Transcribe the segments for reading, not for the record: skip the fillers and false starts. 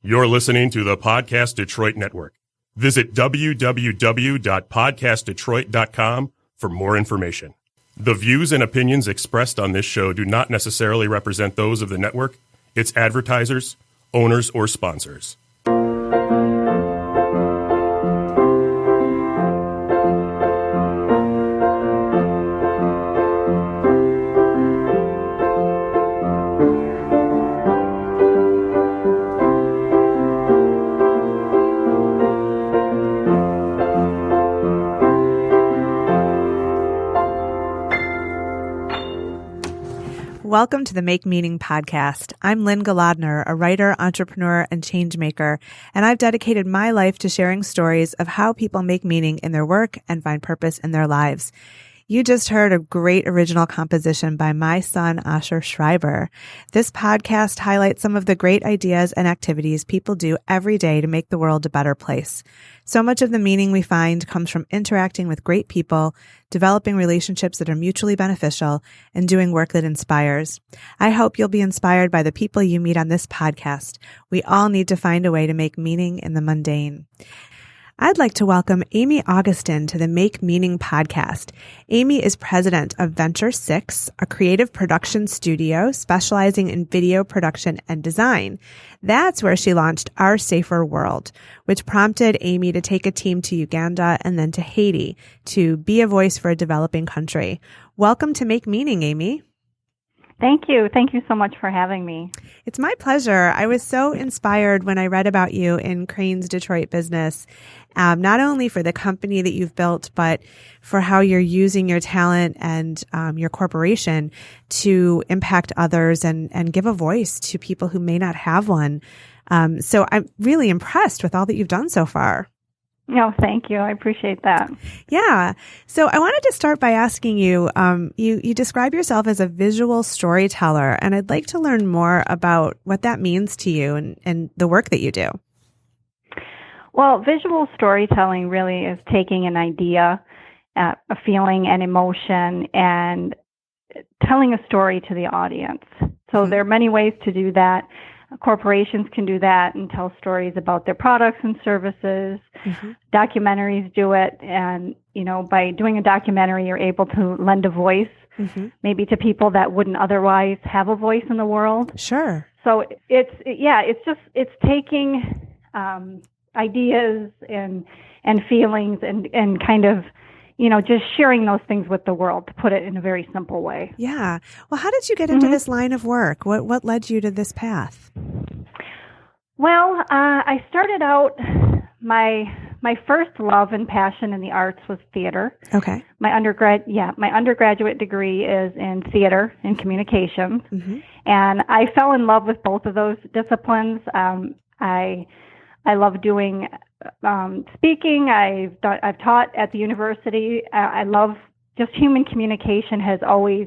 You're listening to the Podcast Detroit Network. Visit www.podcastdetroit.com for more information. The views and opinions expressed on this show do not necessarily represent those of the network, its advertisers, owners, or sponsors. Welcome to the Make Meaning podcast. I'm Lynne Golodner, a writer, entrepreneur, and change maker, and I've dedicated my life to sharing stories of how people make meaning in their work and find purpose in their lives. You just heard a great original composition by my son, Asher Schreiber. This podcast highlights some of the great ideas and activities people do every day to make the world a better place. So much of the meaning we find comes from interacting with great people, developing relationships that are mutually beneficial, and doing work that inspires. I hope you'll be inspired by the people you meet on this podcast. We all need to find a way to make meaning in the mundane. I'd like to welcome Amy Augustin to the Make Meaning podcast. Amy is president of Venture6, a creative production studio specializing in video production and design. That's where she launched Our Safer World, which prompted Amy to take a team to Uganda and then to Haiti to be a voice for a developing country. Welcome to Make Meaning, Amy. Thank you. Thank you so much for having me. It's my pleasure. I was so inspired when I read about you in Crane's Detroit Business, not only for the company that you've built, but for how you're using your talent and your corporation to impact others and give a voice to people who may not have one. So I'm really impressed with all that you've done so far. No, thank you. I appreciate that. Yeah. So I wanted to start by asking you, you describe yourself as a visual storyteller, and I'd like to learn more about what that means to you and the work that you do. Well, visual storytelling really is taking an idea, a feeling, an emotion, and telling a story to the audience. So there are many ways to do that. Corporations can do that and tell stories about their products and services. Documentaries do it. And, by doing a documentary, you're able to lend a voice maybe to people that wouldn't otherwise have a voice in the world. Sure. So it's taking ideas and feelings and kind of, just sharing those things with the world, to put it in a very simple way. Yeah. Well, how did you get into this line of work? What led you to this path? Well, I started out, my first love and passion in the arts was theater. Okay. My undergraduate degree is in theater and communications. And I fell in love with both of those disciplines. I love doing speaking. I've taught at the university. I love just human communication has always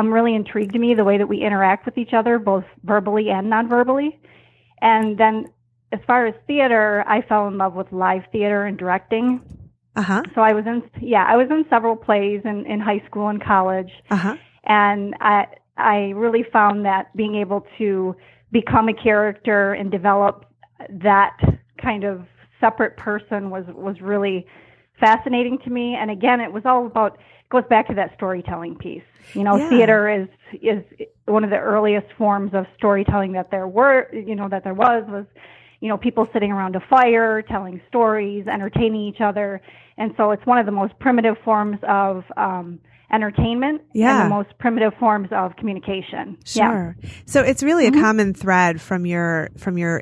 really intrigued me, the way that we interact with each other, both verbally and non-verbally. And then as far as theater, I fell in love with live theater and directing. So I was in several plays in high school and college. And I really found that being able to become a character and develop that kind of separate person was really fascinating to me. And again, it goes back to that storytelling piece. Theater is one of the earliest forms of storytelling that there was people sitting around a fire, telling stories, entertaining each other. And so it's one of the most primitive forms of entertainment and the most primitive forms of communication. Sure. Yeah. So it's really a common thread from your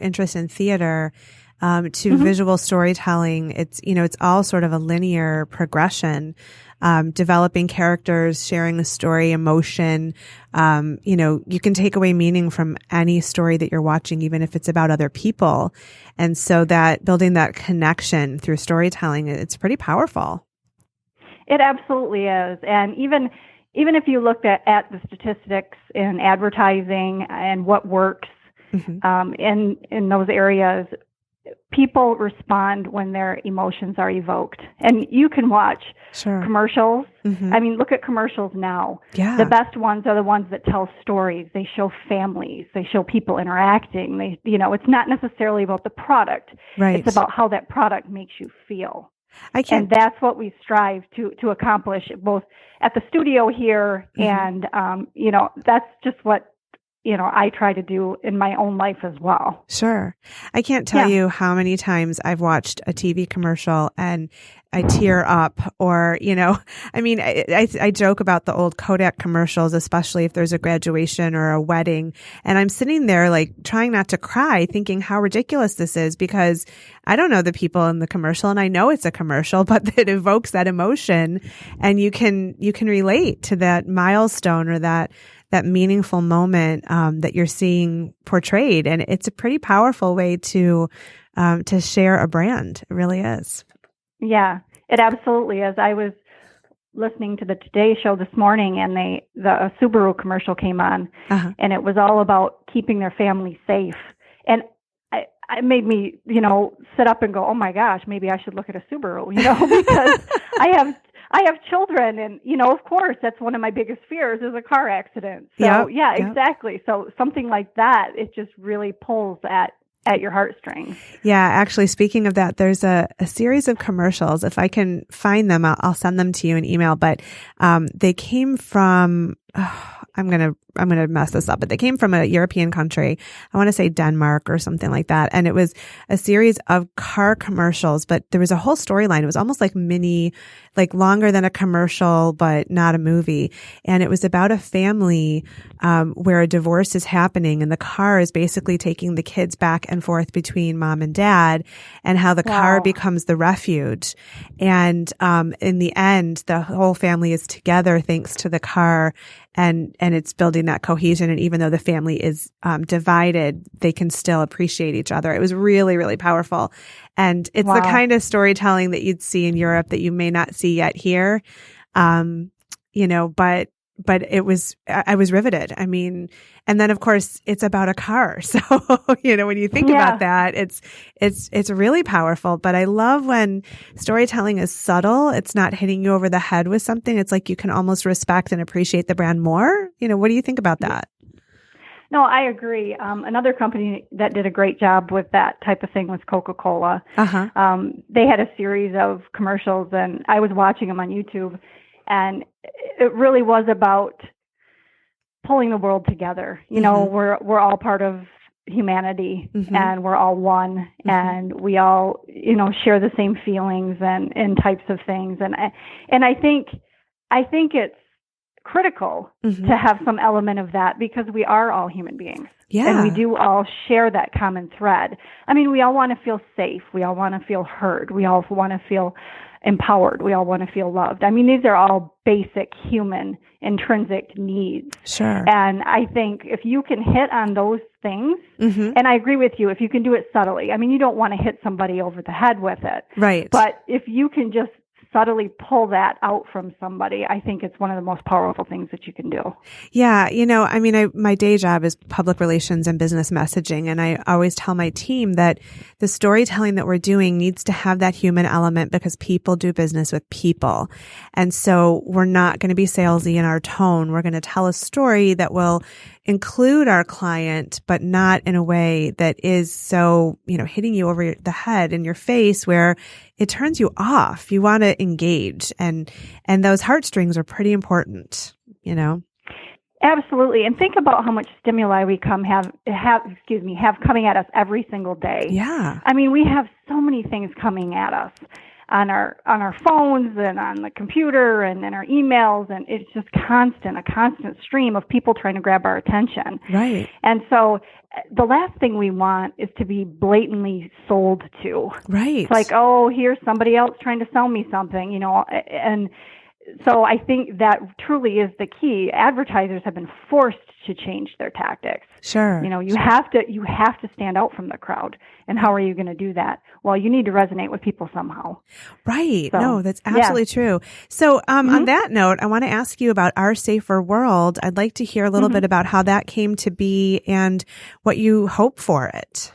interest in theater to visual storytelling. It's all sort of a linear progression, developing characters, sharing a story, emotion. You can take away meaning from any story that you're watching, even if it's about other people. And so that building that connection through storytelling, it's pretty powerful. It absolutely is. And even if you looked at the statistics in advertising and what works in those areas, people respond when their emotions are evoked. And you can watch commercials. I mean, look at commercials now. Yeah. The best ones are the ones that tell stories. They show families. They show people interacting. It's not necessarily about the product. Right. It's about how that product makes you feel. And that's what we strive to accomplish both at the studio here and, that's just what, I try to do in my own life as well. Sure. I can't tell you how many times I've watched a TV commercial and I tear up or, I joke about the old Kodak commercials, especially if there's a graduation or a wedding. And I'm sitting there like trying not to cry, thinking how ridiculous this is because I don't know the people in the commercial and I know it's a commercial, but it evokes that emotion and you can relate to that milestone or that meaningful moment that you're seeing portrayed. And it's a pretty powerful way to share a brand. It really is. Yeah, it absolutely is. I was listening to the Today Show this morning and the Subaru commercial came on and it was all about keeping their family safe. And it made me, sit up and go, oh my gosh, maybe I should look at a Subaru, because I have children and, of course, that's one of my biggest fears is a car accident. So exactly. So something like that, it just really pulls at your heartstrings. Yeah, actually, speaking of that, there's a series of commercials. If I can find them, I'll send them to you in email. But they came from, I'm gonna mess this up, but they came from a European country. I want to say Denmark or something like that. And it was a series of car commercials, but there was a whole storyline. It was almost like longer than a commercial, but not a movie. And it was about a family where a divorce is happening and the car is basically taking the kids back and forth between mom and dad and how the car becomes the refuge. And in the end, the whole family is together thanks to the car and it's building that cohesion. And even though the family is divided, they can still appreciate each other. It was really, really powerful. And it's the kind of storytelling that you'd see in Europe that you may not see yet here. But it was, I was riveted. I mean, and then of course it's about a car. So, when you think about that, it's really powerful. But I love when storytelling is subtle. It's not hitting you over the head with something. It's like you can almost respect and appreciate the brand more. What do you think about that? No, I agree. Another company that did a great job with that type of thing was Coca-Cola. They had a series of commercials and I was watching them on YouTube. And it really was about pulling the world together. We're all part of humanity and we're all one and we all, share the same feelings and types of things. And I think it's critical to have some element of that because we are all human beings. Yeah. And we do all share that common thread. I mean, we all want to feel safe. We all want to feel heard. We all want to feel empowered. We all want to feel loved. I mean, these are all basic human intrinsic needs. Sure. And I think if you can hit on those things, and I agree with you, if you can do it subtly, I mean, you don't want to hit somebody over the head with it. Right. But if you can just subtly pull that out from somebody, I think it's one of the most powerful things that you can do. Yeah. My day job is public relations and business messaging. And I always tell my team that the storytelling that we're doing needs to have that human element because people do business with people. And so we're not going to be salesy in our tone. We're going to tell a story that will include our client, but not in a way that is so, hitting you over the head in your face where it turns you off. You want to engage and those heartstrings are pretty important, Absolutely. And think about how much stimuli we have coming at us every single day. Yeah. I mean, we have so many things coming at us on our phones and on the computer and in our emails, and it's just a constant stream of people trying to grab our attention. Right. And so the last thing we want is to be blatantly sold to. Right. It's like, oh, here's somebody else trying to sell me something, and so I think that truly is the key. Advertisers have been forced to change their tactics. Sure. You have to stand out from the crowd. And how are you going to do that? Well, you need to resonate with people somehow. Right. So, no, that's absolutely true. So on that note, I want to ask you about Our Safer World. I'd like to hear a little bit about how that came to be and what you hope for it.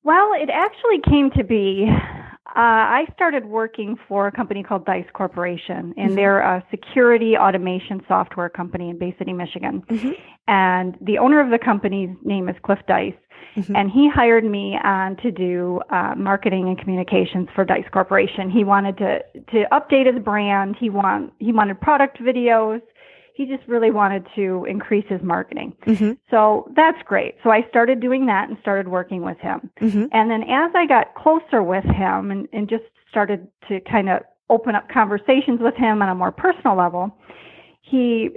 Well, it actually came to be, I started working for a company called Dice Corporation, and they're a security automation software company in Bay City, Michigan. And the owner of the company's name is Cliff Dice, and he hired me on to do marketing and communications for Dice Corporation. He wanted to update his brand. He wanted product videos. He just really wanted to increase his marketing. So that's great. So I started doing that and started working with him. And then as I got closer with him and just started to kind of open up conversations with him on a more personal level, he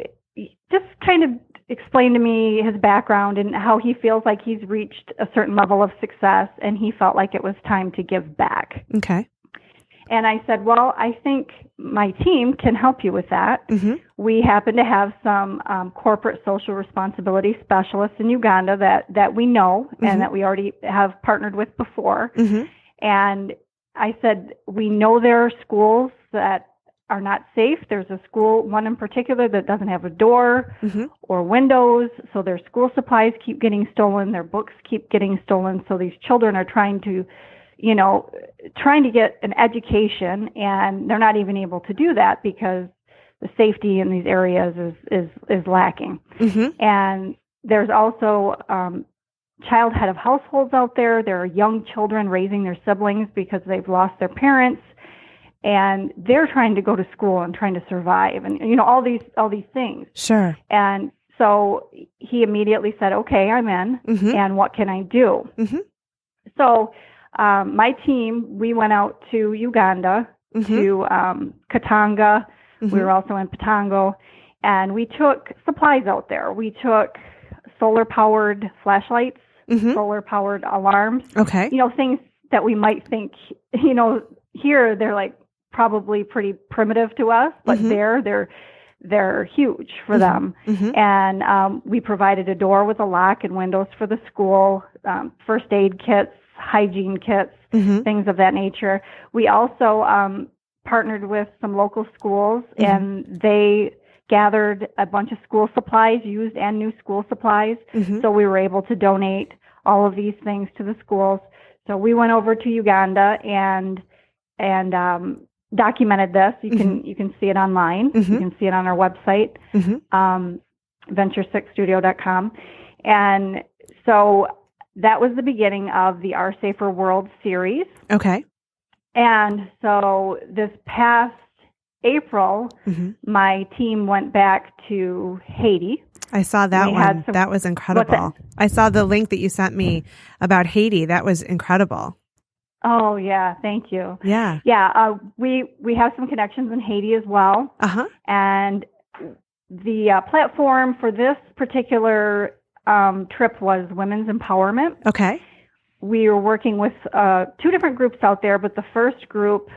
just kind of explained to me his background and how he feels like he's reached a certain level of success and he felt like it was time to give back. Okay. And I said, well, I think my team can help you with that. We happen to have some corporate social responsibility specialists in Uganda that we know and that we already have partnered with before. And I said, we know there are schools that are not safe. There's a school, one in particular, that doesn't have a door or windows. So their school supplies keep getting stolen. Their books keep getting stolen. So these children are trying to get an education, and they're not even able to do that because the safety in these areas is lacking. And there's also child head of households out there. There are young children raising their siblings because they've lost their parents, and they're trying to go to school and trying to survive, and all these things. Sure. And so he immediately said, "Okay, I'm in. And what can I do?" So my team, we went out to Uganda, to Katanga. We were also in Patango, and we took supplies out there. We took solar-powered flashlights, solar-powered alarms. Okay. Things that we might think, here they're like probably pretty primitive to us, but they're huge for them. And we provided a door with a lock and windows for the school, first aid kits, hygiene kits, things of that nature. We also partnered with some local schools, and they gathered a bunch of school supplies, used and new school supplies. So we were able to donate all of these things to the schools. So we went over to Uganda and documented this. You can see it online. You can see it on our website, Venture6Studio.com. And so that was the beginning of the Our Safer World series. Okay. And so this past April, my team went back to Haiti. I saw that one. That was incredible. I saw the link that you sent me about Haiti. That was incredible. Oh, yeah. Thank you. Yeah. Yeah. We have some connections in Haiti as well. And the platform for this particular trip was women's empowerment. Okay. We were working with 2 different groups out there, but the first group,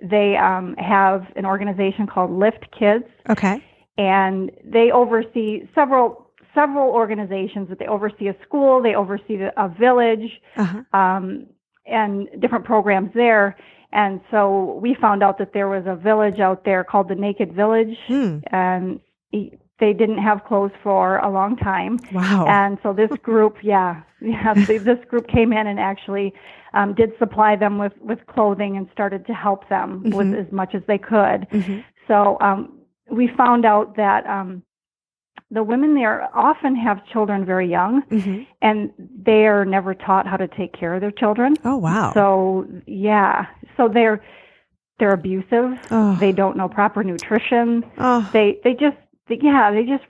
they have an organization called Lift Kids. Okay. And they oversee several organizations. That they oversee a school, they oversee a village, and different programs there. And so we found out that there was a village out there called the Naked Village, and they didn't have clothes for a long time. Wow. And so this group, this group came in and actually did supply them with clothing and started to help them with as much as they could. So we found out that the women there often have children very young, and they are never taught how to take care of their children. Oh, wow. So, so they're abusive. Oh. They don't know proper nutrition. Oh. They just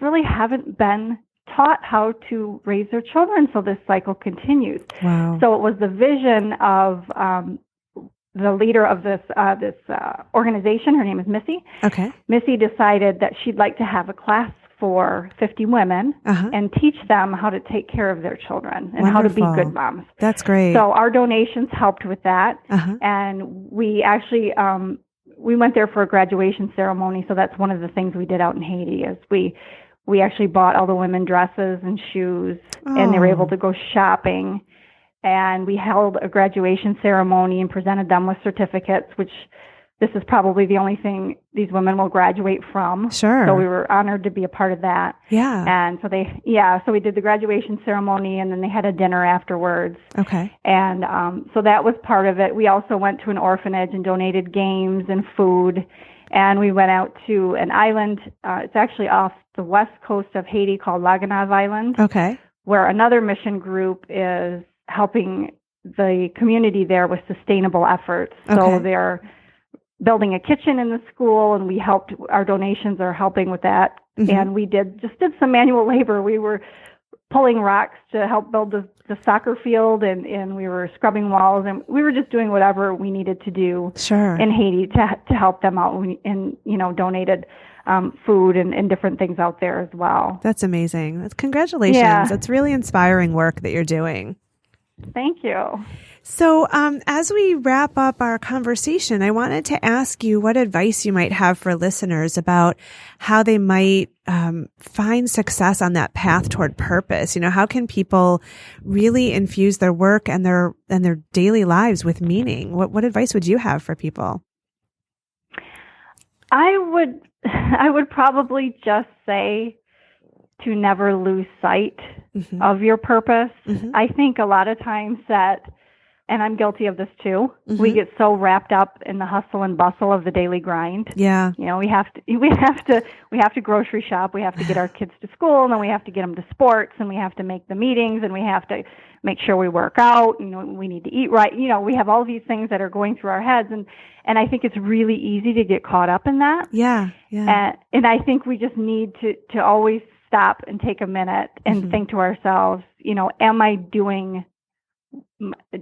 really haven't been taught how to raise their children, so this cycle continues. Wow. So it was the vision of the leader of this organization. Her name is Missy. Okay. Missy decided that she'd like to have a class for 50 women and teach them how to take care of their children and how to be good moms. That's great. So our donations helped with that, and we actually we went there for a graduation ceremony. So that's one of the things we did out in Haiti is we actually bought all the women dresses and shoes, and they were able to go shopping. And we held a graduation ceremony and presented them with certificates, which this is probably the only thing these women will graduate from. Sure. So we were honored to be a part of that. Yeah. And so so we did the graduation ceremony, and then they had a dinner afterwards. Okay. And so that was part of it. We also went to an orphanage and donated games and food. And we went out to an island. It's actually off the west coast of Haiti called Laganav Island. Okay. Where another mission group is helping the community there with sustainable efforts. Okay. So they're building a kitchen in the school, and our donations are helping with that. Mm-hmm. And we did some manual labor. We were pulling rocks to help build the soccer field, and we were scrubbing walls, and we were just doing whatever we needed to do Sure. in Haiti to help them out, and donated food and different things out there as well. That's amazing. Congratulations. Yeah. That's really inspiring work that you're doing. Thank you. So as we wrap up our conversation, I wanted to ask you what advice you might have for listeners about how they might find success on that path toward purpose. How can people really infuse their work and their daily lives with meaning? What advice would you have for people? I would probably just say to never lose sight Mm-hmm. of your purpose. Mm-hmm. I think a lot of times and I'm guilty of this too, Mm-hmm. we get so wrapped up in the hustle and bustle of the daily grind. Yeah. We have to grocery shop, we have to get our kids to school, and then we have to get them to sports, and we have to make the meetings, and we have to make sure we work out, we need to eat right. We have all these things that are going through our heads, and I think it's really easy to get caught up in that. Yeah. Yeah. And I think we just need to always stop and take a minute and Mm-hmm. think to ourselves,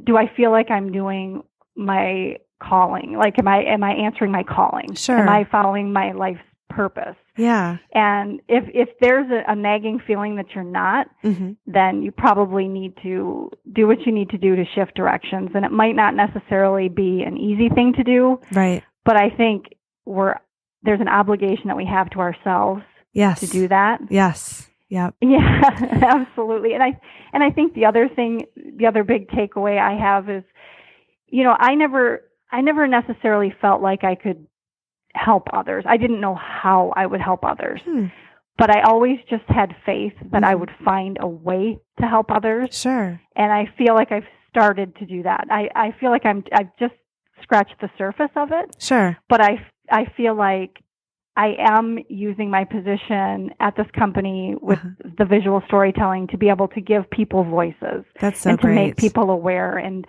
do I feel like I'm doing my calling? Like, am I answering my calling? Sure. Am I following my life's purpose? Yeah. And if there's a nagging feeling that you're not, Mm-hmm. then you probably need to do what you need to do to shift directions. And it might not necessarily be an easy thing to do. Right. But I think there's an obligation that we have to ourselves Yes. to do that. Yes. Yep. Yeah, absolutely. And I think the other big takeaway I have is, I never necessarily felt like I could help others. I didn't know how I would help others, but I always just had faith that I would find a way to help others. Sure. And I feel like I've started to do that. I feel like I've just scratched the surface of it. Sure. But I feel like I am using my position at this company with the visual storytelling to be able to give people voices. That's so and great. to make people aware and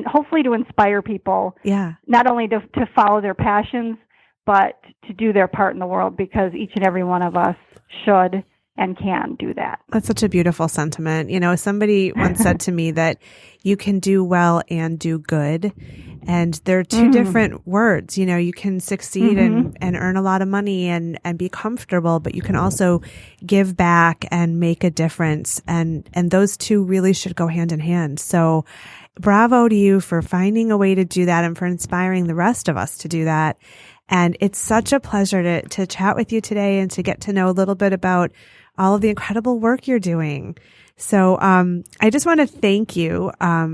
hopefully to inspire people. Yeah. Not only to follow their passions, but to do their part in the world, because each and every one of us should and can do that. That's such a beautiful sentiment. Somebody once said to me that you can do well and do good. And they're two different words. You can succeed and earn a lot of money and be comfortable, but you can also give back and make a difference. And those two really should go hand in hand. So bravo to you for finding a way to do that and for inspiring the rest of us to do that. And it's such a pleasure to chat with you today and to get to know a little bit about all of the incredible work you're doing. So I just want to thank you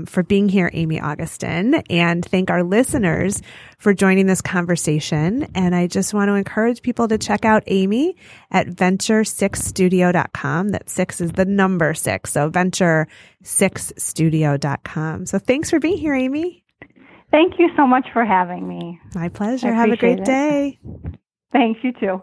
for being here, Amy Augustin, and thank our listeners for joining this conversation. And I just want to encourage people to check out Amy at Venture6Studio.com. That 6 is the number 6, so Venture6Studio.com. So thanks for being here, Amy. Thank you so much for having me. My pleasure. Have a great day. Thanks, you too.